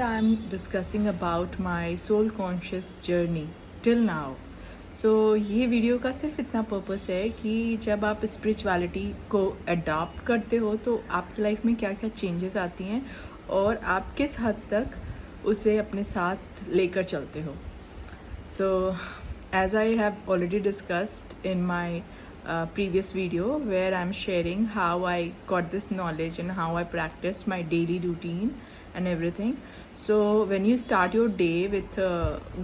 I'm discussing about my soul conscious journey till now. So ये video का सिर्फ इतना पर्पस है कि जब आप स्पिरिचुअलिटी को अडॉप्ट करते हो तो आपकी लाइफ में क्या क्या चेंजेस आती हैं और आप किस हद तक उसे अपने साथ लेकर चलते हो. So as I have already discussed in my previous video where I'm sharing how I got this knowledge and how I practiced my daily routine and everything. So when you start your day with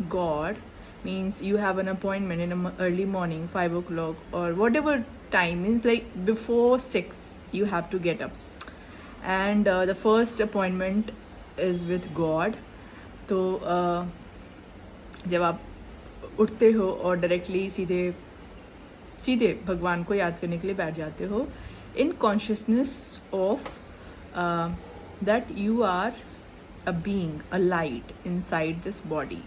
God, means you have an appointment in the early morning, 5 o'clock or whatever time, means like before 6 you have to get up, and the first appointment is with God. तो जब आप उठते हो और directly सीधे भगवान को याद करने के लिए बैठ जाते हो इन consciousness of that you are a being, a light inside this body.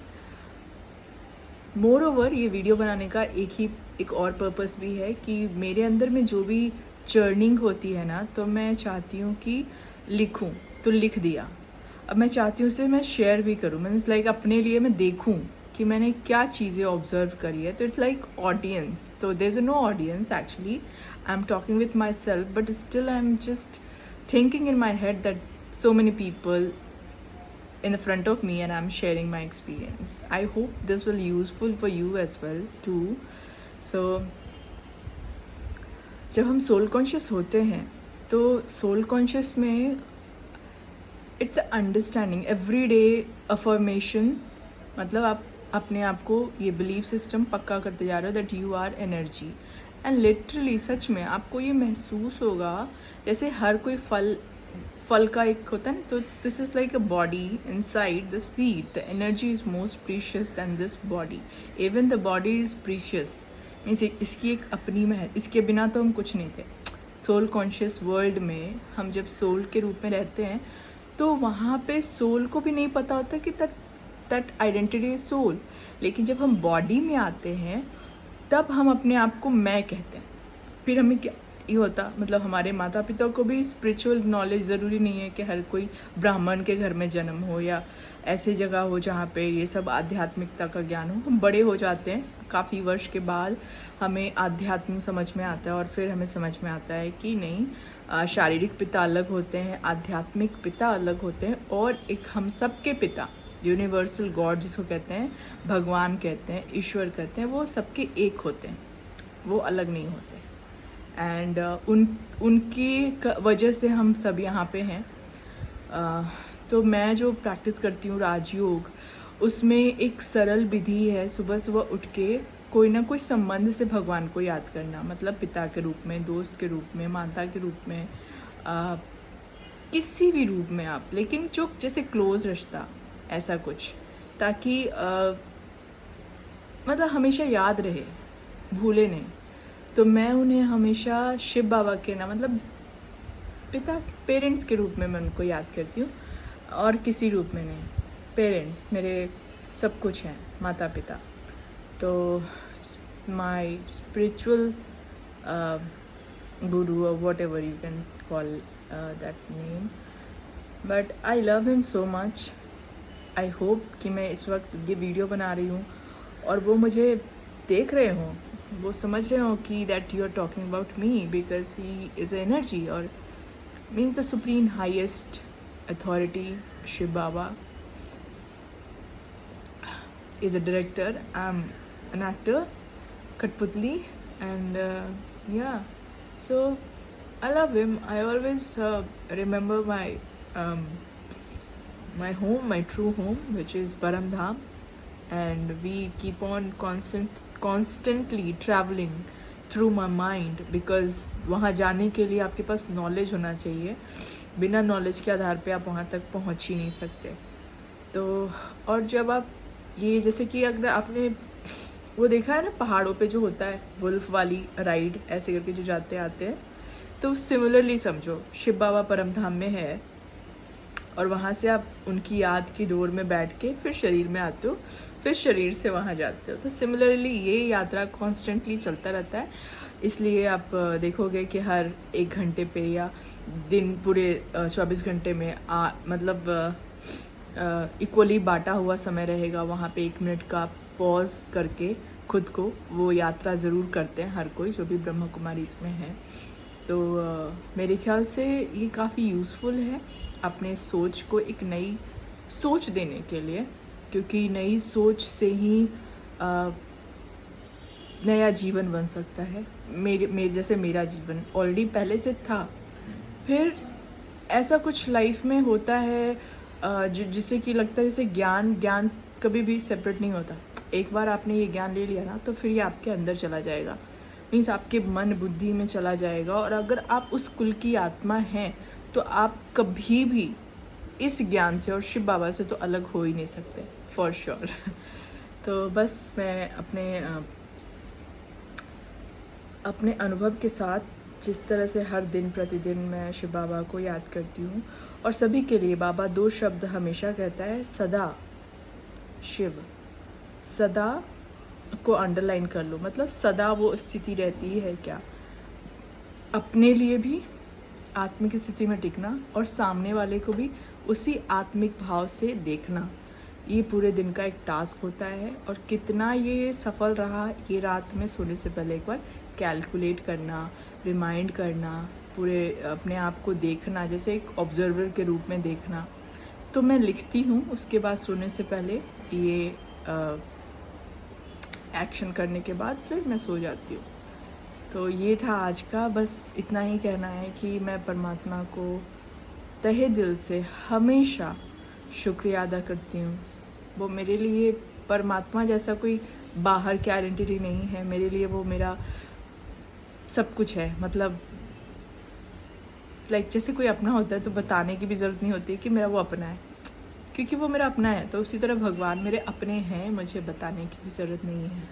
More over video बनाने का एक और पर्पस भी है कि मेरे अंदर में जो भी चर्निंग होती है ना, तो मैं चाहती हूँ कि लिखूँ, तो लिख दिया. अब मैं चाहती हूँ उसे मैं शेयर भी करूँ. मीन्स लाइक अपने लिए मैं देखूँ कि मैंने क्या चीज़ें ऑब्जर्व करी है. तो इट्स लाइक ऑडियंस. तो there is no audience actually. I am talking with myself but still I am just thinking in my head that so many people in the front of me and I'm sharing my experience. I hope this will useful for you as well too. So जब हम soul conscious होते हैं तो soul conscious में it's understanding every day affirmation. मतलब आप अपने आप को ये बिलीफ सिस्टम पक्का करते जा रहे हो that you are energy. And literally सच में आपको ये महसूस होगा जैसे हर कोई फल का एक होता है ना, तो this is like a body inside the seed. The energy is most precious than this body. Even the body is precious. Means इसकी एक अपनी में, इसके बिना तो हम कुछ नहीं थे. सोल कॉन्शियस वर्ल्ड में हम जब सोल के रूप में रहते हैं तो वहाँ पे सोल को भी नहीं पता होता कि दैट आइडेंटिटी इज सोल. लेकिन जब हम बॉडी में आते हैं तब हम अपने आप को मैं कहते हैं. फिर हमें क्या ये होता, मतलब हमारे माता पिता को भी स्पिरिचुअल नॉलेज ज़रूरी नहीं है कि हर कोई ब्राह्मण के घर में जन्म हो या ऐसी जगह हो जहाँ पे ये सब आध्यात्मिकता का ज्ञान हो. हम बड़े हो जाते हैं, काफ़ी वर्ष के बाद हमें आध्यात्म समझ में आता है और फिर हमें समझ में आता है कि नहीं, शारीरिक पिता अलग होते हैं, आध्यात्मिक पिता अलग होते हैं, और एक हम सब के पिता यूनिवर्सल गॉड जिसको कहते हैं, भगवान कहते हैं, ईश्वर कहते हैं, वो सबके एक होते हैं, वो अलग नहीं होते. एंड उनकी वजह से हम सब यहाँ पे हैं. तो मैं जो प्रैक्टिस करती हूँ राजयोग, उसमें एक सरल विधि है सुबह सुबह उठ के कोई ना कोई संबंध से भगवान को याद करना. मतलब पिता के रूप में, दोस्त के रूप में, माता के रूप में, किसी भी रूप में आप, लेकिन जो जैसे क्लोज रिश्ता ऐसा कुछ, ताकि मतलब हमेशा याद रहे, भूले नहीं. तो मैं उन्हें हमेशा शिव बाबा के ना, मतलब पिता, पेरेंट्स के रूप में मैं उनको याद करती हूँ, और किसी रूप में नहीं. पेरेंट्स मेरे सब कुछ हैं, माता पिता. तो my spiritual guru or whatever you can call that name, but I love him so much. I hope कि मैं इस वक्त ये वीडियो बना रही हूँ और वो मुझे देख रहे हों, वो समझ रहे हो कि that you are talking about me because he is a energy, और means the supreme highest authority Shiv Baba is a director. I'm an actor, Katputli, and yeah, so I love him. I always remember my home, my true home, which is Param Dham, and we keep on constantly traveling through my mind because वहाँ जाने के लिए आपके पास knowledge होना चाहिए. बिना knowledge के आधार पे आप वहाँ तक पहुँच ही नहीं सकते. तो और जब आप ये, जैसे कि अगर आपने वो देखा है ना पहाड़ों पे जो होता है वुल्फ वाली राइड ऐसे करके जो जाते आते हैं, तो सिमिलरली समझो शिव बाबा परम धाम में है और वहाँ से आप उनकी याद की डोर में बैठ के फिर शरीर में आते हो, फिर शरीर से वहाँ जाते हो. तो सिमिलरली ये यात्रा कॉन्स्टेंटली चलता रहता है. इसलिए आप देखोगे कि हर 1 घंटे पे या दिन पूरे 24 घंटे में मतलब इक्वली बांटा हुआ समय रहेगा, वहाँ पे 1 मिनट का पॉज करके खुद को वो यात्रा ज़रूर करते हैं हर कोई जो भी ब्रह्मा कुमारी इसमें है। तो मेरे ख्याल से ये काफ़ी यूज़फुल है अपने सोच को एक नई सोच देने के लिए, क्योंकि नई सोच से ही नया जीवन बन सकता है। मेरे जैसे मेरा जीवन ऑलरेडी पहले से था, फिर ऐसा कुछ लाइफ में होता है जिससे कि लगता है जैसे ज्ञान कभी भी सेपरेट नहीं होता। एक बार आपने ये ज्ञान ले लिया ना, तो फिर ये आपके अंदर चला जाएगा, मीन्स आपके मन बुद्धि में चला जाएगा। और अगर आप उस कुल की आत्मा हैं तो आप कभी भी इस ज्ञान से और शिव बाबा से तो अलग हो ही नहीं सकते, फॉर श्योर। तो बस मैं अपने अनुभव के साथ जिस तरह से हर दिन प्रतिदिन मैं शिव बाबा को याद करती हूँ, और सभी के लिए बाबा 2 शब्द हमेशा कहता है, सदा शिव। सदा को अंडरलाइन कर लो, मतलब सदा वो स्थिति रहती है क्या, अपने लिए भी आत्मिक स्थिति में टिकना और सामने वाले को भी उसी आत्मिक भाव से देखना। ये पूरे दिन का एक टास्क होता है, और कितना ये सफल रहा ये रात में सोने से पहले एक बार कैलकुलेट करना, रिमाइंड करना, पूरे अपने आप को देखना, जैसे एक ऑब्जर्वर के रूप में देखना। तो मैं लिखती हूँ, उसके बाद सोने से पहले ये एक्शन करने के बाद फिर मैं सो जाती हूँ। तो ये था आज का, बस इतना ही कहना है कि मैं परमात्मा को तहे दिल से हमेशा शुक्रिया अदा करती हूँ। वो मेरे लिए परमात्मा जैसा कोई बाहर की आइडेंटिटी नहीं है, मेरे लिए वो मेरा सब कुछ है। मतलब लाइक जैसे कोई अपना होता है तो बताने की भी ज़रूरत नहीं होती कि मेरा वो अपना है, क्योंकि वो मेरा अपना है। तो उसी तरह भगवान मेरे अपने हैं, मुझे बताने की भी ज़रूरत नहीं है।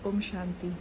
ओम शांति।